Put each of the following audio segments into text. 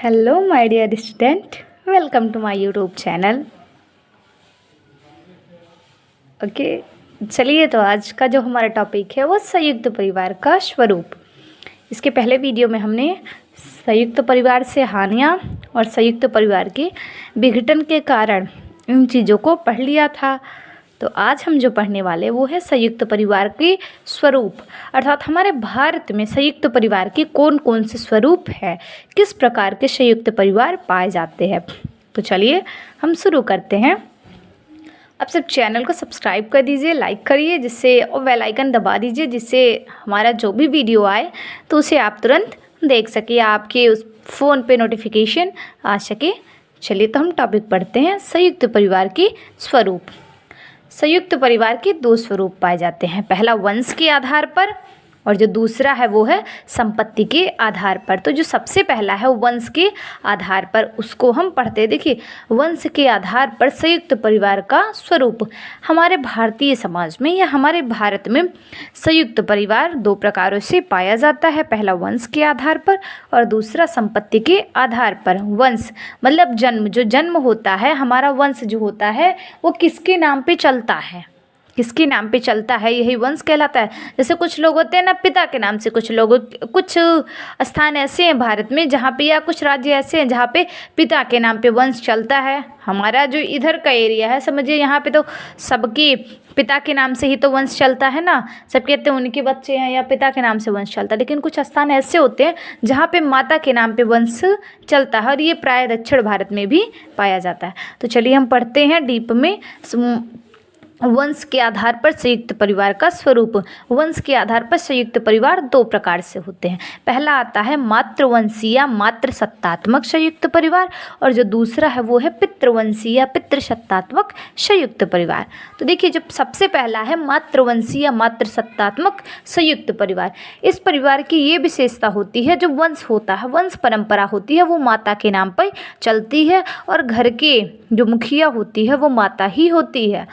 Hello my dear student, welcome to my YouTube channel. Okay, चलिए तो आज का जो हमारा टॉपिक है वो संयुक्त परिवार का स्वरूप। इसके पहले वीडियो में हमने संयुक्त परिवार से हानियाँ और संयुक्त परिवार के विघटन के कारण इन चीज़ों को पढ़ लिया था। तो आज हम जो पढ़ने वाले वो है संयुक्त परिवार के स्वरूप, अर्थात हमारे भारत में संयुक्त परिवार के कौन कौन से स्वरूप है, किस प्रकार के संयुक्त परिवार पाए जाते हैं। तो चलिए हम शुरू करते हैं। आप सब चैनल को सब्सक्राइब कर दीजिए, लाइक करिए जिससे, और बेल आइकन दबा दीजिए जिससे हमारा जो भी वीडियो आए तो उसे आप तुरंत देख सके, आपके उस फ़ोन पे नोटिफिकेशन आ सके। चलिए तो हम टॉपिक पढ़ते हैं, संयुक्त परिवार के स्वरूप। संयुक्त परिवार के दो स्वरूप पाए जाते हैं, पहला वंश के आधार पर और जो दूसरा है वो है संपत्ति के आधार पर। तो जो सबसे पहला है वंश के आधार पर, उसको हम पढ़ते हैं। देखिए, वंश के आधार पर संयुक्त परिवार का स्वरूप। हमारे भारतीय समाज में या हमारे भारत में संयुक्त परिवार दो प्रकारों से पाया जाता है, पहला वंश के आधार पर और दूसरा संपत्ति के आधार पर। वंश मतलब जन्म, जो जन्म होता है, हमारा वंश जो होता है वो किसके नाम पे चलता है, किसके नाम पे चलता है, यही वंश कहलाता है। जैसे कुछ लोग होते हैं ना पिता के नाम से, कुछ लोग, कुछ स्थान ऐसे हैं भारत में जहाँ पे, या कुछ राज्य ऐसे हैं जहाँ पे पिता के नाम पे वंश चलता है। हमारा जो इधर का एरिया है, समझिए यहाँ पे तो सबके पिता के नाम से ही तो वंश चलता है ना, सब कहते हैं उनके बच्चे हैं या पिता के नाम से वंश चलता है। लेकिन कुछ स्थान ऐसे होते हैं जहाँ पे माता के नाम पे वंश चलता है, और ये प्राय दक्षिण भारत में भी पाया जाता है। तो चलिए हम पढ़ते हैं डीप में। वंश के आधार पर संयुक्त परिवार का स्वरूप। वंश के आधार पर संयुक्त परिवार दो प्रकार से होते हैं। पहला आता है मातृवंशीय या मातृसत्तात्मक संयुक्त परिवार, और जो दूसरा है वो है पितृवंशीय या पितृसत्तात्मक संयुक्त परिवार। तो देखिए, जो सबसे पहला है मातृवंशीय या मातृसत्तात्मक संयुक्त परिवार, इस परिवार की ये विशेषता होती है, जो वंश होता है, वंश परंपरा होती है वो माता के नाम पर चलती है, और घर के जो मुखिया होती है वो माता ही होती है।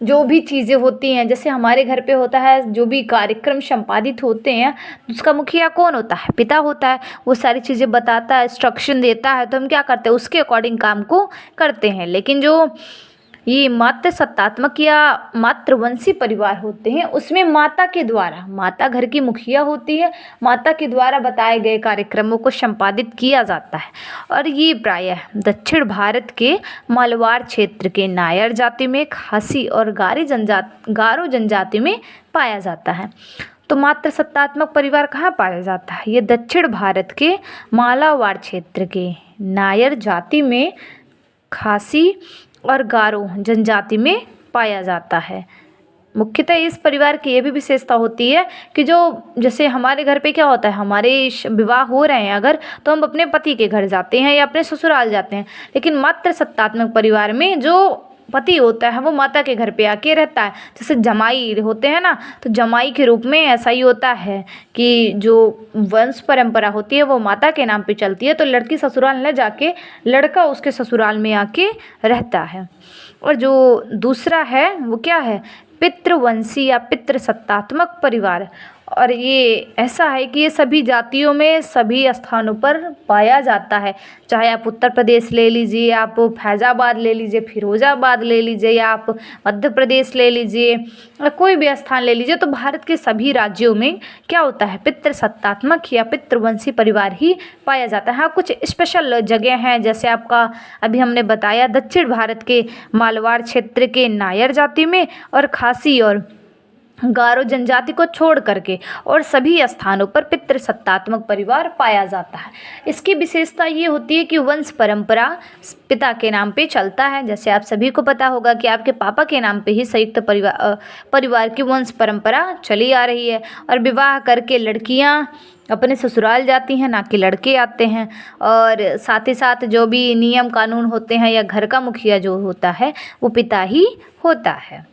जो भी चीज़ें होती हैं, जैसे हमारे घर पे होता है, जो भी कार्यक्रम संपादित होते हैं उसका मुखिया कौन होता है, पिता होता है। वो सारी चीज़ें बताता है, इंस्ट्रक्शन देता है, तो हम क्या करते हैं, उसके अकॉर्डिंग काम को करते हैं। लेकिन जो ये मातृ सत्तात्मक या मातृवंशी परिवार होते हैं उसमें माता के द्वारा, माता घर की मुखिया होती है, माता के द्वारा बताए गए कार्यक्रमों को संपादित किया जाता है। और ये प्रायः दक्षिण भारत के मालवाड़ क्षेत्र के नायर जाति में, खासी और गारो जनजाति में पाया जाता है। तो मातृ सत्तात्मक परिवार कहाँ पाया जाता है, ये दक्षिण भारत के मालावाड़ क्षेत्र के नायर जाति में, खासी और गारो जनजाति में पाया जाता है। मुख्यतः इस परिवार की ये भी विशेषता होती है कि जो, जैसे हमारे घर पे क्या होता है, हमारे विवाह हो रहे हैं अगर, तो हम अपने पति के घर जाते हैं या अपने ससुराल जाते हैं। लेकिन मातृ सत्तात्मक परिवार में जो पति होता है वो माता के घर पे आके रहता है। जैसे जमाई होते हैं ना, तो जमाई के रूप में ऐसा ही होता है कि जो वंश परंपरा होती है वो माता के नाम पे चलती है, तो लड़की ससुराल न जाके लड़का उसके ससुराल में आके रहता है। और जो दूसरा है वो क्या है, पितृवंशी या पितृसत्तात्मक परिवार। और ये ऐसा है कि ये सभी जातियों में सभी स्थानों पर पाया जाता है। चाहे आप उत्तर प्रदेश ले लीजिए, आप फैज़ाबाद ले लीजिए, फिरोज़ाबाद ले लीजिए, या आप मध्य प्रदेश ले लीजिए, कोई भी स्थान ले लीजिए, तो भारत के सभी राज्यों में क्या होता है, पितृसत्तात्मक या पितृवंशी परिवार ही पाया जाता है। हाँ, कुछ स्पेशल जगह हैं, जैसे आपका अभी हमने बताया दक्षिण भारत के मालवाड़ क्षेत्र के नायर जाति में और खासी और गारो जनजाति को छोड़ करके और सभी स्थानों पर पितृसत्तात्मक परिवार पाया जाता है। इसकी विशेषता ये होती है कि वंश परंपरा पिता के नाम पे चलता है। जैसे आप सभी को पता होगा कि आपके पापा के नाम पे ही संयुक्त परिवार की वंश परंपरा चली आ रही है, और विवाह करके लड़कियां अपने ससुराल जाती हैं, ना कि लड़के आते हैं। और साथ ही साथ जो भी नियम कानून होते हैं या घर का मुखिया जो होता है वो पिता ही होता है।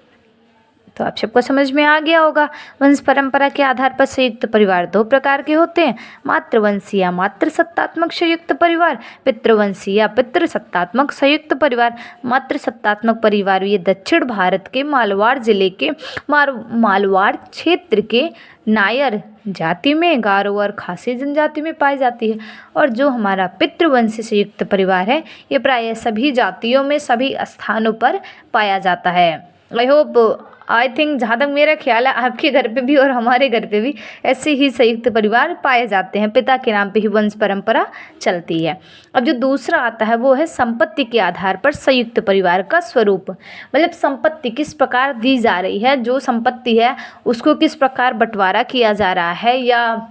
तो आप सबको समझ में आ गया होगा। वंश परंपरा के आधार पर संयुक्त परिवार दो प्रकार के होते हैं, मातृवंशीय या मातृसत्तात्मक संयुक्त परिवार, पितृवंशीय या पितृसत्तात्मक संयुक्त परिवार। मातृसत्तात्मक परिवार ये दक्षिण भारत के मालवाड़ जिले के मालवाड़ क्षेत्र के नायर जाति में, गारो और खासी जनजाति में पाई जाती है। और जो हमारा पितृवंशी संयुक्त परिवार है ये प्रायः सभी जातियों में सभी स्थानों पर पाया जाता है। आई थिंक जहाँ तक मेरा ख्याल है आपके घर पे भी और हमारे घर पे भी ऐसे ही संयुक्त परिवार पाए जाते हैं, पिता के नाम पे ही वंश परंपरा चलती है। अब जो दूसरा आता है वो है संपत्ति के आधार पर संयुक्त परिवार का स्वरूप, मतलब संपत्ति किस प्रकार दी जा रही है, जो संपत्ति है उसको किस प्रकार बंटवारा किया जा रहा है या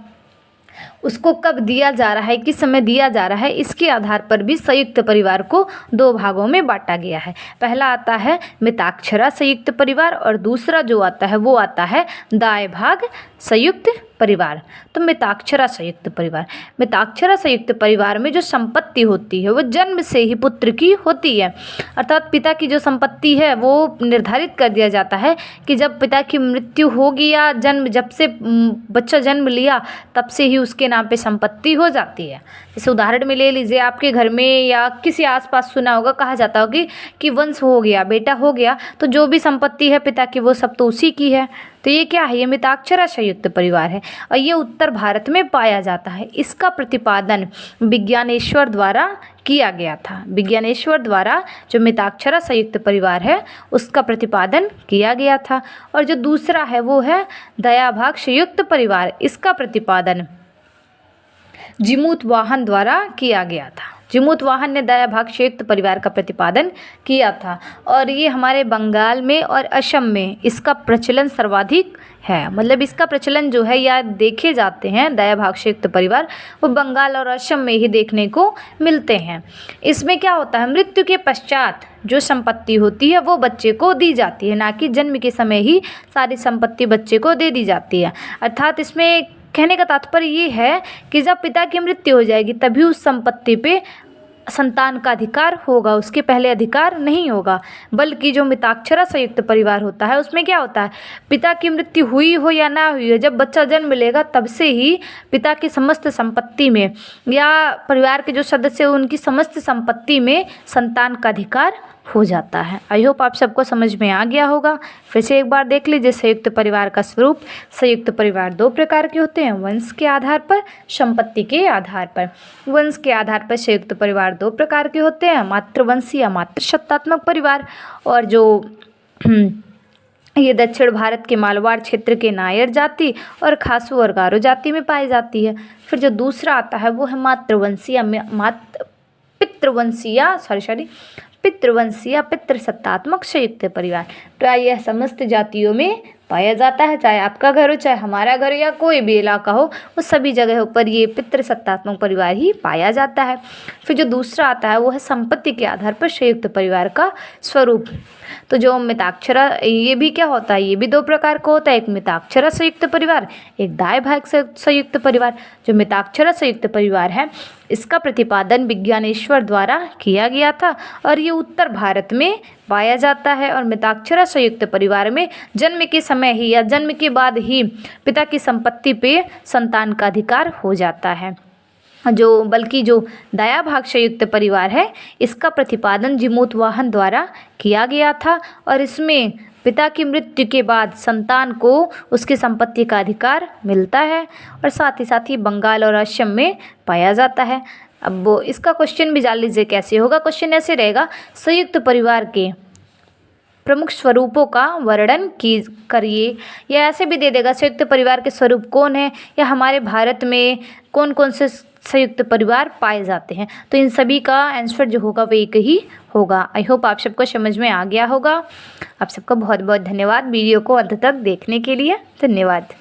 उसको कब दिया जा रहा है, किस समय दिया जा रहा है, इसके आधार पर भी संयुक्त परिवार को दो भागों में बांटा गया है। पहला आता है मिताक्षरा संयुक्त परिवार और दूसरा जो आता है वो आता है दाय भाग संयुक्त परिवार। तो मिताक्षरा संयुक्त परिवार, मिताक्षरा संयुक्त परिवार में जो संपत्ति होती है वो जन्म से ही पुत्र की होती है, अर्थात पिता की जो संपत्ति है वो निर्धारित कर दिया जाता है कि जब पिता की मृत्यु होगी या जब से बच्चा जन्म लिया तब से ही उसके नाम पे संपत्ति हो जाती है। जैसे उदाहरण में ले लीजिए, आपके घर में या किसी आसपास सुना होगा, कहा जाता होगा कि वंश हो गया, बेटा हो गया तो जो भी संपत्ति है पिता की वो सब तो उसी की है। तो ये क्या है, ये मिताक्षरा संयुक्त परिवार है और ये उत्तर भारत में पाया जाता है। इसका प्रतिपादन विज्ञानेश्वर द्वारा किया गया था। विज्ञानेश्वर द्वारा जो मिताक्षरा संयुक्त परिवार है उसका प्रतिपादन किया गया था। और जो दूसरा है वो है दयाभाग संयुक्त परिवार, इसका प्रतिपादन जिमूत वाहन द्वारा किया गया था। जिमूत वाहन ने दयाभाग संयुक्त परिवार का प्रतिपादन किया था और ये हमारे बंगाल में और असम में इसका प्रचलन सर्वाधिक है। मतलब इसका प्रचलन जो है या देखे जाते हैं दयाभाग संयुक्त परिवार वो बंगाल और असम में ही देखने को मिलते हैं। इसमें क्या होता है, मृत्यु के पश्चात जो संपत्ति होती है वो बच्चे को दी जाती है, ना कि जन्म के समय ही सारी संपत्ति बच्चे को दे दी जाती है। अर्थात इसमें कहने का तात्पर्य ये है कि जब पिता की मृत्यु हो जाएगी तभी उस संपत्ति पे संतान का अधिकार होगा, उसके पहले अधिकार नहीं होगा। बल्कि जो मिताक्षरा संयुक्त परिवार होता है उसमें क्या होता है, पिता की मृत्यु हुई हो या ना हुई हो, जब बच्चा जन्म लेगा तब से ही पिता की समस्त संपत्ति में या परिवार के जो सदस्य हैं उनकी समस्त संपत्ति में संतान का अधिकार हो जाता है। आई होप आप सबको समझ में आ गया होगा। फिर से एक बार देख लीजिए संयुक्त परिवार का स्वरूप। संयुक्त परिवार दो प्रकार के होते हैं, वंश के आधार पर, संपत्ति के आधार पर। वंश के आधार पर संयुक्त परिवार दो प्रकार के होते हैं, मातृवंशी या मातृसत्तात्मक परिवार, और जो ये दक्षिण भारत के मालवाड़ क्षेत्र के नायर जाति और खासू और गारो जाति में पाई जाती है। फिर जो दूसरा आता है वो है पितृवंशीय या पितृसत्तात्मक संयुक्त परिवार। प्रायः यह समस्त जातियों में पाया जाता है, चाहे आपका घर हो, चाहे हमारा घर हो या कोई भी इलाका हो, वो सभी जगहों पर ये पितृसत्तात्मक परिवार ही पाया जाता है। फिर जो दूसरा आता है वो है संपत्ति के आधार पर संयुक्त परिवार का स्वरूप। तो जो मिताक्षरा, ये भी क्या होता है, ये भी दो प्रकार का होता है, एक मिताक्षरा संयुक्त परिवार, एक दाय भाग संयुक्त परिवार। जो मिताक्षरा संयुक्त परिवार है इसका प्रतिपादन विज्ञानेश्वर द्वारा किया गया था और ये उत्तर भारत में पाया जाता है। और मिताक्षरा संयुक्त परिवार में जन्म के समय ही या जन्म के बाद ही पिता की संपत्ति पे संतान का अधिकार हो जाता है। बल्कि जो दयाभाग संयुक्त परिवार है इसका प्रतिपादन जिमूत वाहन द्वारा किया गया था और इसमें पिता की मृत्यु के बाद संतान को उसकी संपत्ति का अधिकार मिलता है और साथ ही बंगाल और असम में पाया जाता है। अब वो इसका क्वेश्चन भी जान लीजिए कैसे होगा। क्वेश्चन ऐसे रहेगा, संयुक्त परिवार के प्रमुख स्वरूपों का वर्णन करिए, या ऐसे भी दे देगा संयुक्त परिवार के स्वरूप कौन है या हमारे भारत में कौन कौन से संयुक्त परिवार पाए जाते हैं। तो इन सभी का आंसर जो होगा वो एक ही होगा। आई होप आप सबको समझ में आ गया होगा। आप सबका बहुत बहुत धन्यवाद वीडियो को अंत तक देखने के लिए। धन्यवाद।